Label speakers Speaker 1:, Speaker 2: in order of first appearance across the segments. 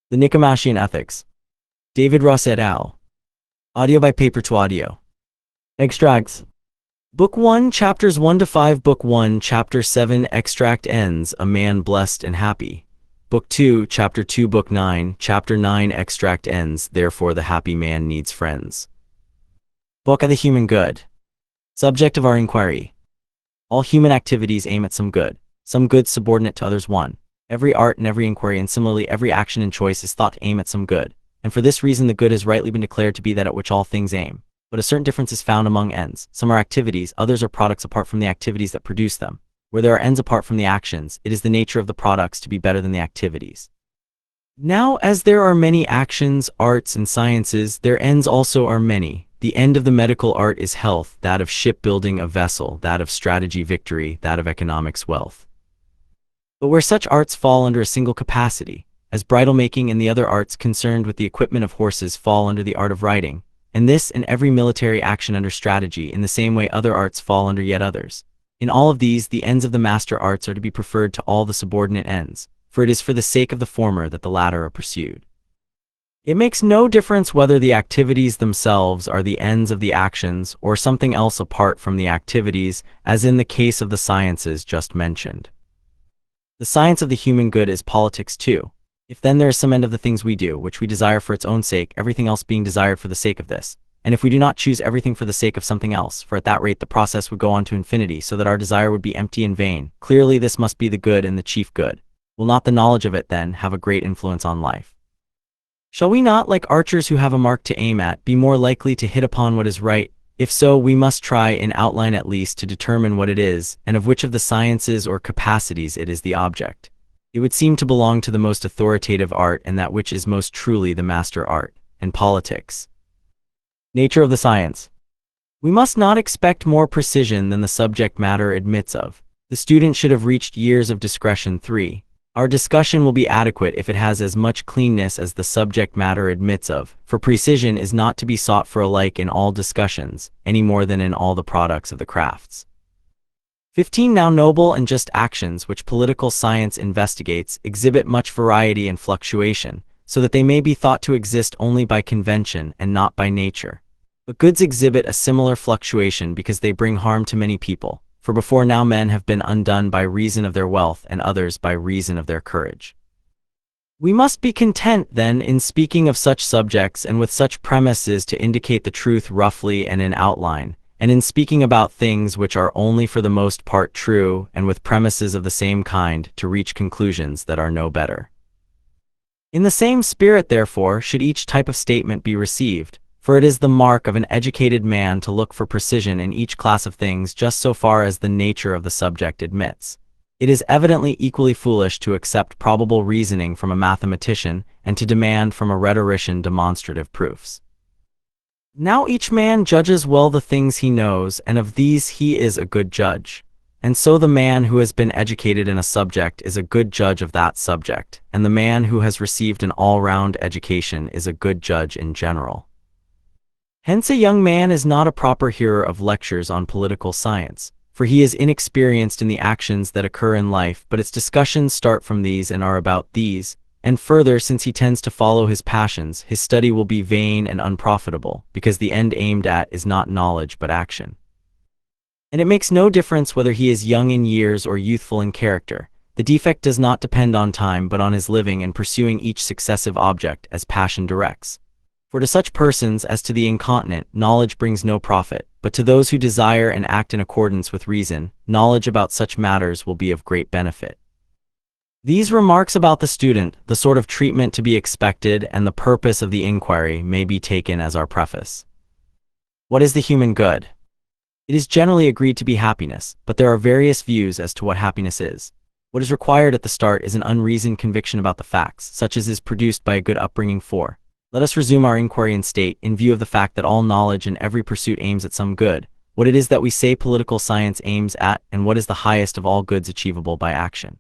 Speaker 1: The Nicomachean Ethics. David Ross et al. Audio by Paper to Audio. Extracts. Book 1, Chapters 1 to 5. Book 1, Chapter 7. Extract ends, a man blessed and happy. Book 2, Chapter 2. Book 9, Chapter 9. Extract ends, therefore the happy man needs friends. Book of the Human Good. Subject of our inquiry. All human activities aim at some good subordinate to others. 1. Every art and every inquiry, and similarly every action and choice, is thought to aim at some good, and for this reason the good has rightly been declared to be that at which all things aim. But a certain difference is found among ends. Some are activities, others are products apart from the activities that produce them. Where there are ends apart from the actions, it is the nature of the products to be better than the activities. Now, as there are many actions, arts, and sciences, their ends also are many. The end of the medical art is health, that of shipbuilding a vessel, that of strategy victory, that of economics wealth. But where such arts fall under a single capacity, as bridle making and the other arts concerned with the equipment of horses fall under the art of riding, and this and every military action under strategy, in the same way other arts fall under yet others. In all of these, the ends of the master arts are to be preferred to all the subordinate ends, for it is for the sake of the former that the latter are pursued. It makes no difference whether the activities themselves are the ends of the actions or something else apart from the activities, as in the case of the sciences just mentioned. The science of the human good is politics too. If then there is some end of the things we do, which we desire for its own sake, everything else being desired for the sake of this, and if we do not choose everything for the sake of something else, for at that rate the process would go on to infinity, so that our desire would be empty and vain, clearly this must be the good and the chief good. Will not the knowledge of it, then, have a great influence on life? Shall we not, like archers who have a mark to aim at, be more likely to hit upon what is right? If so, we must try, in outline at least, to determine what it is, and of which of the sciences or capacities it is the object. It would seem to belong to the most authoritative art, and that which is most truly the master art, and politics. Nature of the science. We must not expect more precision than the subject matter admits of. The student should have reached years of discretion. 3. Our discussion will be adequate if it has as much cleanness as the subject matter admits of, for precision is not to be sought for alike in all discussions, any more than in all the products of the crafts. 15. Now noble and just actions which political science investigates exhibit much variety and fluctuation, so that they may be thought to exist only by convention and not by nature. But goods exhibit a similar fluctuation because they bring harm to many people. For before now men have been undone by reason of their wealth, and others by reason of their courage. We must be content, then, in speaking of such subjects and with such premises to indicate the truth roughly and in outline, and in speaking about things which are only for the most part true, and with premises of the same kind, to reach conclusions that are no better. In the same spirit, therefore, should each type of statement be received, for it is the mark of an educated man to look for precision in each class of things just so far as the nature of the subject admits. It is evidently equally foolish to accept probable reasoning from a mathematician and to demand from a rhetorician demonstrative proofs. Now each man judges well the things he knows, and of these he is a good judge. And so the man who has been educated in a subject is a good judge of that subject, and the man who has received an all-round education is a good judge in general. Hence a young man is not a proper hearer of lectures on political science, for he is inexperienced in the actions that occur in life, but its discussions start from these and are about these, and further, since he tends to follow his passions, his study will be vain and unprofitable, because the end aimed at is not knowledge but action. And it makes no difference whether he is young in years or youthful in character. The defect does not depend on time but on his living and pursuing each successive object as passion directs. For to such persons as to the incontinent, knowledge brings no profit, but to those who desire and act in accordance with reason, knowledge about such matters will be of great benefit. These remarks about the student, the sort of treatment to be expected, and the purpose of the inquiry may be taken as our preface. What is the human good? It is generally agreed to be happiness, but there are various views as to what happiness is. What is required at the start is an unreasoned conviction about the facts, such as is produced by a good upbringing. 4. Let us resume our inquiry and state, in view of the fact that all knowledge and every pursuit aims at some good, what it is that we say political science aims at, and what is the highest of all goods achievable by action.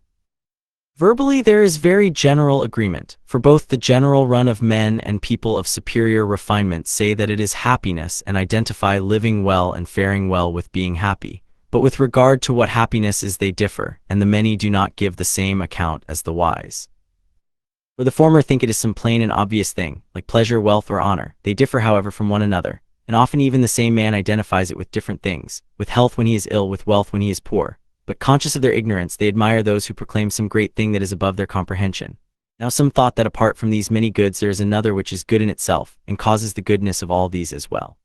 Speaker 1: Verbally there is very general agreement, for both the general run of men and people of superior refinement say that it is happiness and identify living well and faring well with being happy, but with regard to what happiness is they differ, and the many do not give the same account as the wise. For the former think it is some plain and obvious thing, like pleasure, wealth, or honor. They differ, however, from one another, and often even the same man identifies it with different things, with health when he is ill, with wealth when he is poor. But conscious of their ignorance, they admire those who proclaim some great thing that is above their comprehension. Now some thought that apart from these many goods there is another which is good in itself, and causes the goodness of all these as well.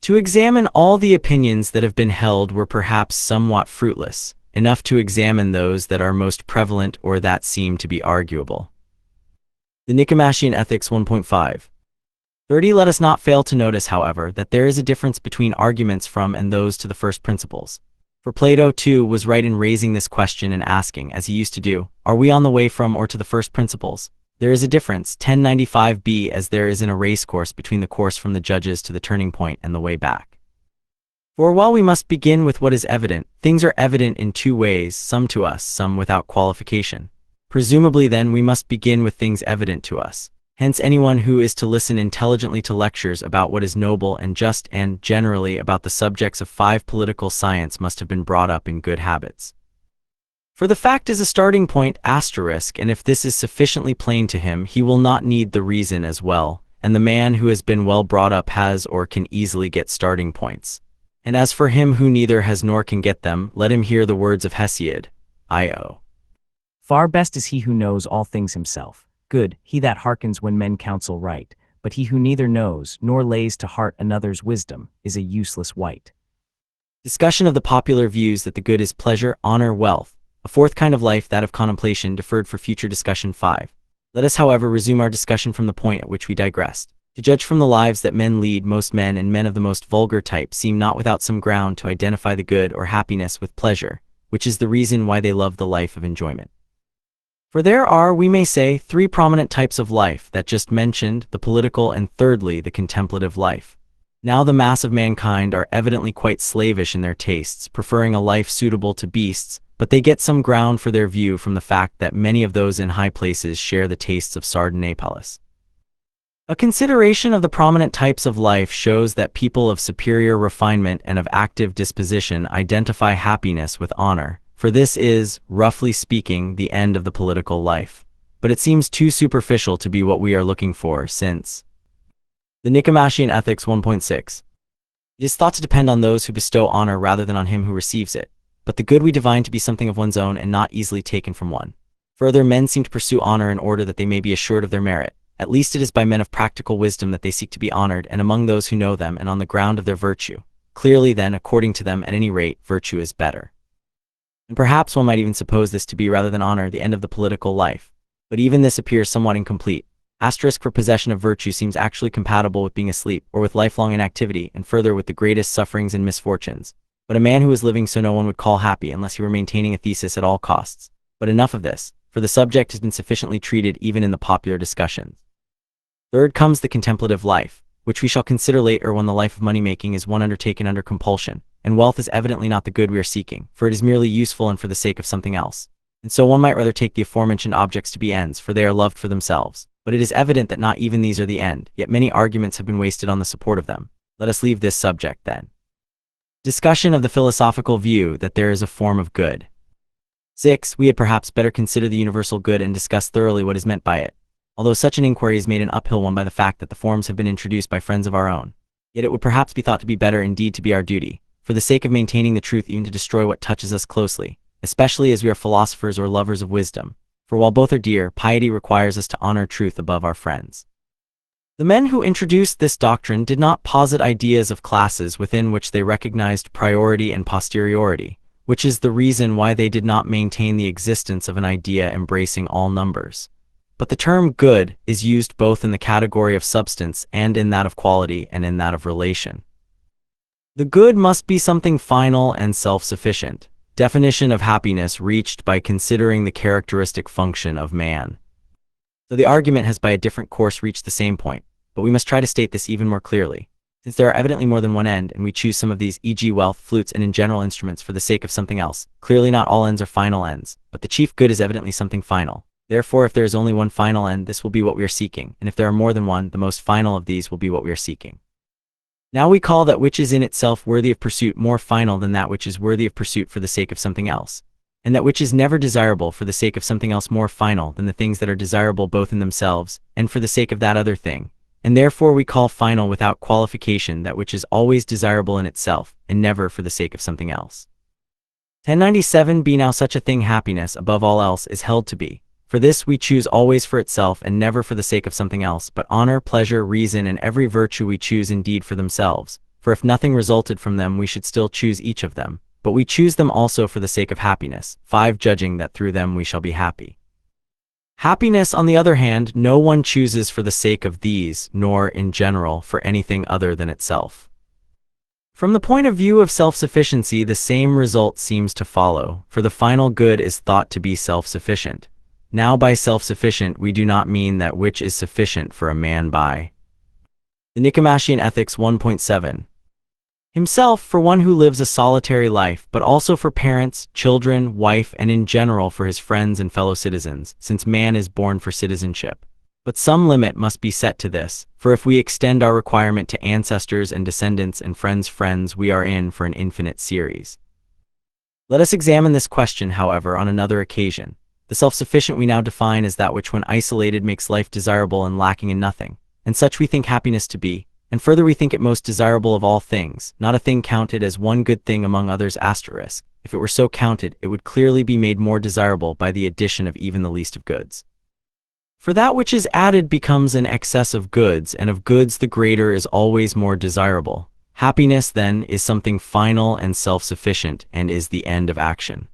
Speaker 1: To examine all the opinions that have been held were perhaps somewhat fruitless, enough to examine those that are most prevalent or that seem to be arguable. The Nicomachean Ethics 1.5. 30. Let us not fail to notice, however, that there is a difference between arguments from and those to the first principles. For Plato, too, was right in raising this question and asking, as he used to do, are we on the way from or to the first principles? There is a difference, 1095b, as there is in a race course between the course from the judges to the turning point and the way back. For while we must begin with what is evident, things are evident in two ways, some to us, some without qualification. Presumably then we must begin with things evident to us. Hence anyone who is to listen intelligently to lectures about what is noble and just and, generally, about the subjects of 5 political science must have been brought up in good habits. For the fact is a starting point, asterisk, and if this is sufficiently plain to him, he will not need the reason as well, and the man who has been well brought up has or can easily get starting points. And as for him who neither has nor can get them, let him hear the words of Hesiod, I.O.
Speaker 2: Far best is he who knows all things himself. Good, he that hearkens when men counsel right, but he who neither knows nor lays to heart another's wisdom is a useless wight.
Speaker 1: Discussion of the popular views that the good is pleasure, honor, wealth. A fourth kind of life, that of contemplation, deferred for future discussion. 5. Let us, however, resume our discussion from the point at which we digressed. To judge from the lives that men lead, most men, and men of the most vulgar type, seem not without some ground to identify the good or happiness with pleasure, which is the reason why they love the life of enjoyment. For there are, we may say, 3 prominent types of life, that just mentioned, the political, and thirdly, the contemplative life. Now the mass of mankind are evidently quite slavish in their tastes, preferring a life suitable to beasts, but they get some ground for their view from the fact that many of those in high places share the tastes of Sardanapalus. A consideration of the prominent types of life shows that people of superior refinement and of active disposition identify happiness with honor, for this is, roughly speaking, the end of the political life. But it seems too superficial to be what we are looking for, since the Nicomachean Ethics 1.6. It is thought to depend on those who bestow honor rather than on him who receives it, but the good we divine to be something of one's own and not easily taken from one. Further, men seem to pursue honor in order that they may be assured of their merit. At least it is by men of practical wisdom that they seek to be honored, and among those who know them and on the ground of their virtue. Clearly then, according to them, at any rate, virtue is better. And perhaps one might even suppose this to be, rather than honor, the end of the political life. But even this appears somewhat incomplete. Asterisk, for possession of virtue seems actually compatible with being asleep, or with lifelong inactivity, and further with the greatest sufferings and misfortunes. But a man who is living so no one would call happy unless he were maintaining a thesis at all costs. But enough of this, for the subject has been sufficiently treated even in the popular discussions. Third comes the contemplative life, which we shall consider later when the life of money-making is one undertaken under compulsion, and wealth is evidently not the good we are seeking, for it is merely useful and for the sake of something else. And so one might rather take the aforementioned objects to be ends, for they are loved for themselves. But it is evident that not even these are the end, yet many arguments have been wasted on the support of them. Let us leave this subject then. Discussion of the philosophical view that there is a form of good. 6. We had perhaps better consider the universal good and discuss thoroughly what is meant by it. Although such an inquiry is made an uphill one by the fact that the forms have been introduced by friends of our own, yet it would perhaps be thought to be better indeed to be our duty, for the sake of maintaining the truth, even to destroy what touches us closely, especially as we are philosophers or lovers of wisdom. For while both are dear, piety requires us to honor truth above our friends. The men who introduced this doctrine did not posit ideas of classes within which they recognized priority and posteriority, which is the reason why they did not maintain the existence of an idea embracing all numbers. But the term good is used both in the category of substance and in that of quality and in that of relation. The good must be something final and self-sufficient. Definition of happiness reached by considering the characteristic function of man. So the argument has by a different course reached the same point, but we must try to state this even more clearly. Since there are evidently more than one end, and we choose some of these, e.g. wealth, flutes, and in general instruments for the sake of something else, clearly not all ends are final ends, but the chief good is evidently something final. Therefore, if there is only one final end, this will be what we are seeking, and if there are more than one, the most final of these will be what we are seeking. Now we call that which is in itself worthy of pursuit more final than that which is worthy of pursuit for the sake of something else. and that which is never desirable for the sake of something else more final than the things that are desirable both in themselves and for the sake of that other thing. And therefore we call final without qualification that which is always desirable in itself, and never for the sake of something else. 1097b. Now such a thing happiness above all else is held to be. For this we choose always for itself and never for the sake of something else, but honor, pleasure, reason, and every virtue we choose indeed for themselves. For if nothing resulted from them we should still choose each of them, but we choose them also for the sake of happiness. 5. Judging that through them we shall be happy. Happiness, on the other hand, no one chooses for the sake of these, nor, in general, for anything other than itself. From the point of view of self-sufficiency, the same result seems to follow, for the final good is thought to be self-sufficient. Now by self-sufficient we do not mean that which is sufficient for a man by the Nicomachean Ethics 1.7. Himself, for one who lives a solitary life, but also for parents, children, wife, and in general for his friends and fellow citizens, since man is born for citizenship. But some limit must be set to this, for if we extend our requirement to ancestors and descendants and friends, we are in for an infinite series. Let us examine this question, however, on another occasion. The self-sufficient we now define as that which when isolated makes life desirable and lacking in nothing, and such we think happiness to be, and further we think it most desirable of all things, not a thing counted as one good thing among others *. If it were so counted, it would clearly be made more desirable by the addition of even the least of goods. For that which is added becomes an excess of goods, and of goods the greater is always more desirable. Happiness, then, is something final and self-sufficient, and is the end of action.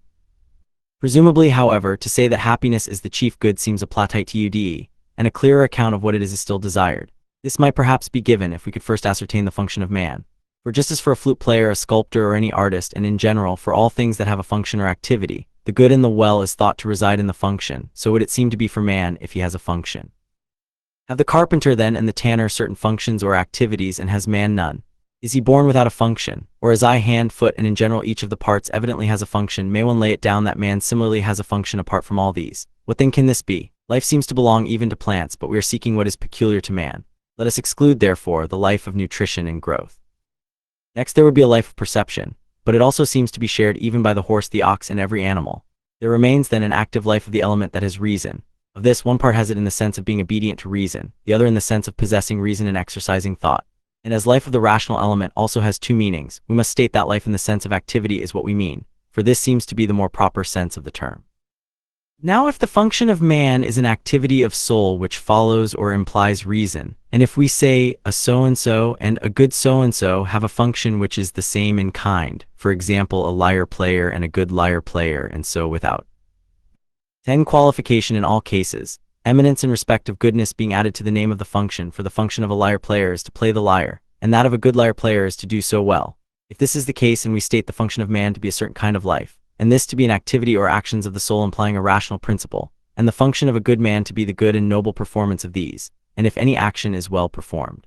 Speaker 1: Presumably, however, to say that happiness is the chief good seems a platitude, and a clearer account of what it is still desired. This might perhaps be given if we could first ascertain the function of man. For just as for a flute player, a sculptor, or any artist, and in general for all things that have a function or activity, the good and the well is thought to reside in the function, so would it seem to be for man if he has a function. Have the carpenter then and the tanner certain functions or activities, and has man none? Is he born without a function? Or as eye, hand, foot, and in general each of the parts evidently has a function, may one lay it down that man similarly has a function apart from all these? What then can this be? Life seems to belong even to plants, but we are seeking what is peculiar to man. Let us exclude, therefore, the life of nutrition and growth. Next there would be a life of perception, but it also seems to be shared even by the horse, the ox, and every animal. There remains then an active life of the element that has reason. Of this, one part has it in the sense of being obedient to reason, the other in the sense of possessing reason and exercising thought. And as life of the rational element also has two meanings, we must state that life in the sense of activity is what we mean, for this seems to be the more proper sense of the term. Now if the function of man is an activity of soul which follows or implies reason, and if we say a so-and-so and a good so-and-so have a function which is the same in kind, for example a lyre player and a good lyre player, and so without 10 qualification in all cases, eminence in respect of goodness being added to the name of the function, for the function of a lyre player is to play the lyre, and that of a good lyre player is to do so well. If this is the case, and we state the function of man to be a certain kind of life, and this to be an activity or actions of the soul implying a rational principle, and the function of a good man to be the good and noble performance of these, and if any action is well performed.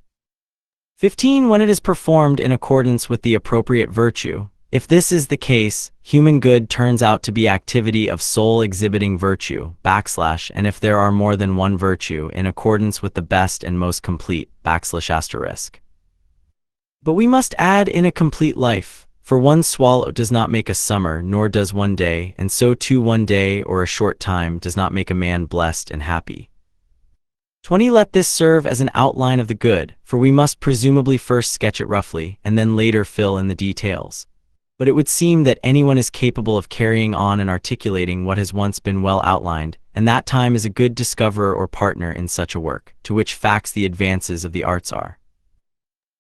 Speaker 1: 15. When it is performed in accordance with the appropriate virtue. If this is the case, human good turns out to be activity of soul exhibiting virtue, \, and if there are more than one virtue, in accordance with the best and most complete, \**. But we must add in a complete life. For one swallow does not make a summer, nor does one day, and so too one day or a short time does not make a man blessed and happy. 20. Let this serve as an outline of the good, for we must presumably first sketch it roughly, and then later fill in the details. But it would seem that anyone is capable of carrying on and articulating what has once been well outlined, and that time is a good discoverer or partner in such a work, to which facts the advances of the arts are.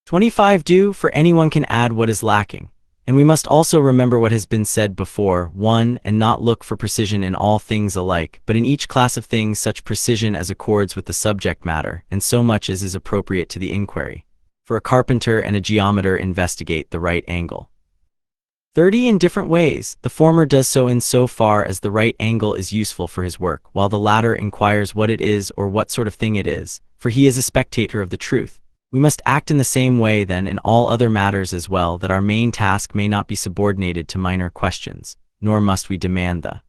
Speaker 1: 25. Do, for anyone can add what is lacking. And we must also remember what has been said before, 1. And not look for precision in all things alike, but in each class of things such precision as accords with the subject matter, and so much as is appropriate to the inquiry. For a carpenter and a geometer investigate the right angle. 30. In different ways, the former does so in so far as the right angle is useful for his work, while the latter inquires what it is or what sort of thing it is, for he is a spectator of the truth. We must act in the same way then in all other matters as well, that our main task may not be subordinated to minor questions, nor must we demand the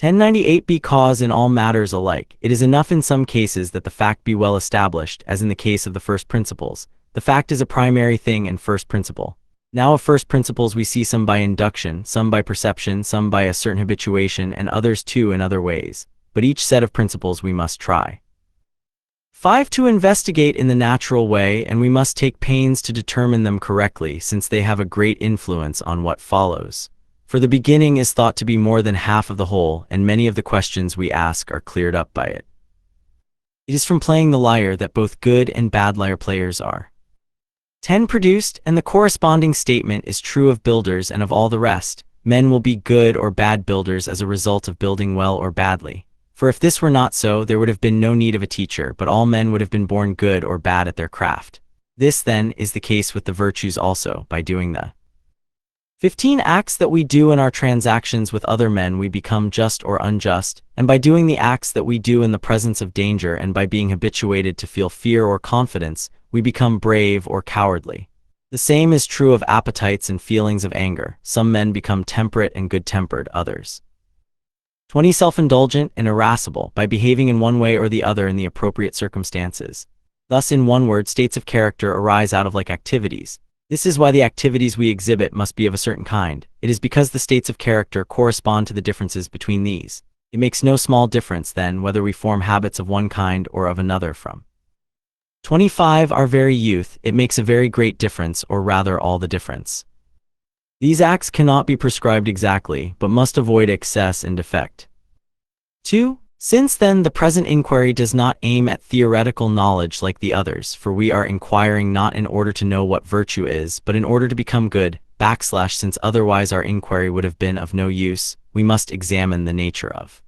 Speaker 1: 1098 because in all matters alike, it is enough in some cases that the fact be well established, as in the case of the first principles. The fact is a primary thing and first principle. Now of first principles we see some by induction, some by perception, some by a certain habituation, and others too in other ways. But each set of principles we must try. 5. To investigate in the natural way, and we must take pains to determine them correctly, since they have a great influence on what follows. For the beginning is thought to be more than half of the whole, and many of the questions we ask are cleared up by it. It is from playing the lyre that both good and bad lyre players are 10 produced, and the corresponding statement is true of builders and of all the rest. Men will be good or bad builders as a result of building well or badly. For if this were not so, there would have been no need of a teacher, but all men would have been born good or bad at their craft. This, then, is the case with the virtues also. By doing the 15 acts that we do in our transactions with other men, we become just or unjust, and by doing the acts that we do in the presence of danger, and by being habituated to feel fear or confidence, we become brave or cowardly. The same is true of appetites and feelings of anger. Some men become temperate and good-tempered, others 20 self-indulgent and irascible, by behaving in one way or the other in the appropriate circumstances. Thus, in one word, states of character arise out of like activities. This is why the activities we exhibit must be of a certain kind. It is because the states of character correspond to the differences between these. It makes no small difference, then, whether we form habits of one kind or of another. From 25. Our very youth, it makes a very great difference, or rather all the difference. These acts cannot be prescribed exactly, but must avoid excess and defect. 2. Since then the present inquiry does not aim at theoretical knowledge like the others, for we are inquiring not in order to know what virtue is, but in order to become good, since otherwise our inquiry would have been of no use, we must examine the nature of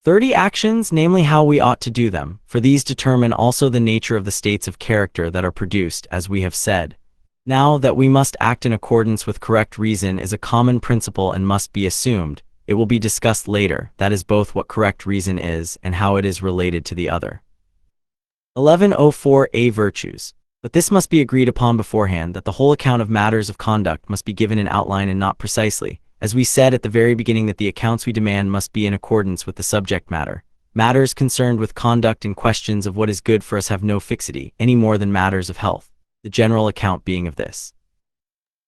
Speaker 1: 30 actions, namely how we ought to do them, for these determine also the nature of the states of character that are produced, as we have said. Now, that we must act in accordance with correct reason is a common principle and must be assumed. It will be discussed later, that is both what correct reason is and how it is related to the other. 1104a. Virtues. But this must be agreed upon beforehand, that the whole account of matters of conduct must be given in outline and not precisely, as we said at the very beginning that the accounts we demand must be in accordance with the subject matter. Matters concerned with conduct and questions of what is good for us have no fixity, any more than matters of health, the general account being of this.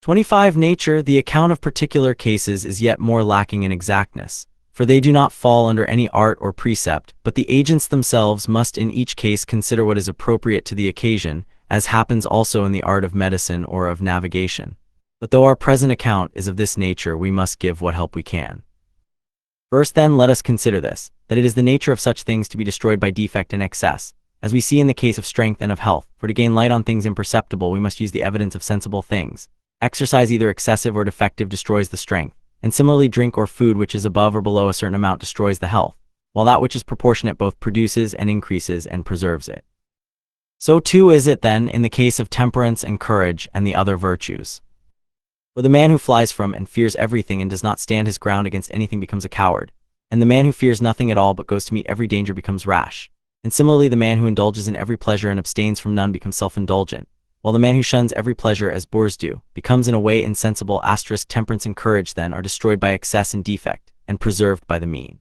Speaker 1: 25. Nature. The account of particular cases is yet more lacking in exactness, for they do not fall under any art or precept, but the agents themselves must in each case consider what is appropriate to the occasion, as happens also in the art of medicine or of navigation. But though our present account is of this nature, we must give what help we can. First, then, let us consider this, that it is the nature of such things to be destroyed by defect and excess, as we see in the case of strength and of health. For to gain light on things imperceptible, we must use the evidence of sensible things. Exercise either excessive or defective destroys the strength, and similarly drink or food which is above or below a certain amount destroys the health, while that which is proportionate both produces and increases and preserves it. So too is it, then, in the case of temperance and courage and the other virtues. For the man who flies from and fears everything and does not stand his ground against anything becomes a coward, and the man who fears nothing at all but goes to meet every danger becomes rash. And similarly the man who indulges in every pleasure and abstains from none becomes self-indulgent, while the man who shuns every pleasure as boors do, becomes in a way insensible. Temperance and courage then are destroyed by excess and defect, and preserved by the mean.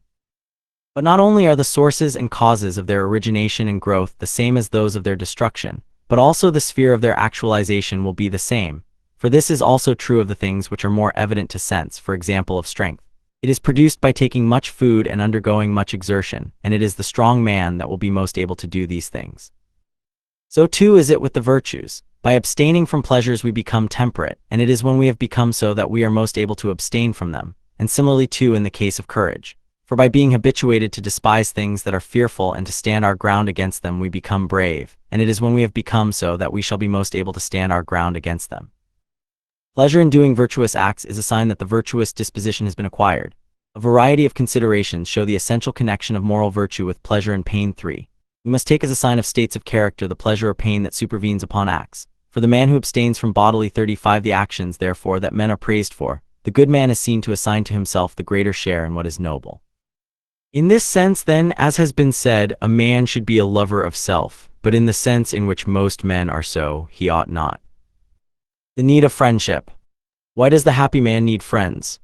Speaker 1: But not only are the sources and causes of their origination and growth the same as those of their destruction, but also the sphere of their actualization will be the same, for this is also true of the things which are more evident to sense, for example of strength. It is produced by taking much food and undergoing much exertion, and it is the strong man that will be most able to do these things. So too is it with the virtues. By abstaining from pleasures we become temperate, and it is when we have become so that we are most able to abstain from them, and similarly too in the case of courage. For by being habituated to despise things that are fearful and to stand our ground against them we become brave, and it is when we have become so that we shall be most able to stand our ground against them. Pleasure in doing virtuous acts is a sign that the virtuous disposition has been acquired. A variety of considerations show the essential connection of moral virtue with pleasure and pain. 3. We must take as a sign of states of character the pleasure or pain that supervenes upon acts. For the man who abstains from bodily 35 the actions, therefore, that men are praised for, the good man is seen to assign to himself the greater share in what is noble. In this sense, then, as has been said, a man should be a lover of self, but in the sense in which most men are so, he ought not. The need of friendship. Why does the happy man need friends?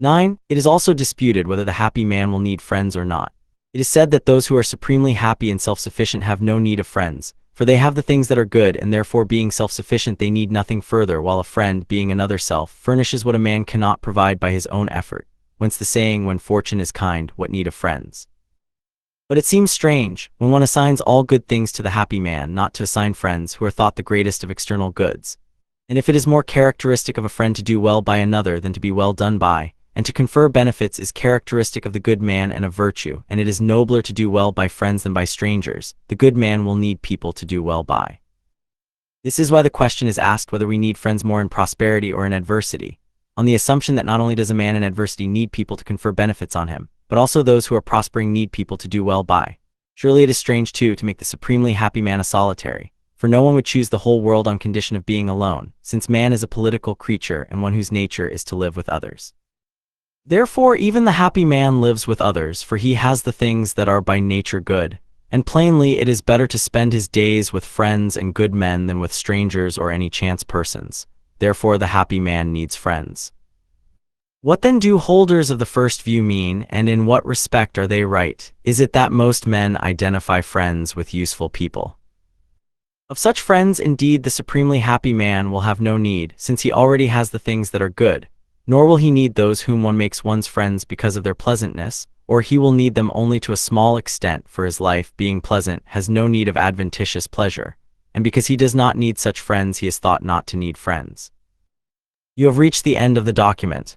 Speaker 1: 9. It is also disputed whether the happy man will need friends or not. It is said that those who are supremely happy and self-sufficient have no need of friends, for they have the things that are good, and therefore being self-sufficient they need nothing further, while a friend, being another self, furnishes what a man cannot provide by his own effort. Whence the saying, when fortune is kind, what need of friends? But it seems strange, when one assigns all good things to the happy man, not to assign friends who are thought the greatest of external goods. And if it is more characteristic of a friend to do well by another than to be well done by, and to confer benefits is characteristic of the good man and of virtue, and it is nobler to do well by friends than by strangers, the good man will need people to do well by. This is why the question is asked whether we need friends more in prosperity or in adversity, on the assumption that not only does a man in adversity need people to confer benefits on him, but also those who are prospering need people to do well by. Surely it is strange, too, to make the supremely happy man a solitary, for no one would choose the whole world on condition of being alone, since man is a political creature and one whose nature is to live with others. Therefore even the happy man lives with others, for he has the things that are by nature good, and plainly it is better to spend his days with friends and good men than with strangers or any chance persons. Therefore the happy man needs friends. What then do holders of the first view mean, and in what respect are they right? Is it that most men identify friends with useful people? Of such friends indeed the supremely happy man will have no need, since he already has the things that are good, nor will he need those whom one makes one's friends because of their pleasantness, or he will need them only to a small extent, for his life, being pleasant, has no need of adventitious pleasure, and because he does not need such friends he is thought not to need friends. You have reached the end of the document.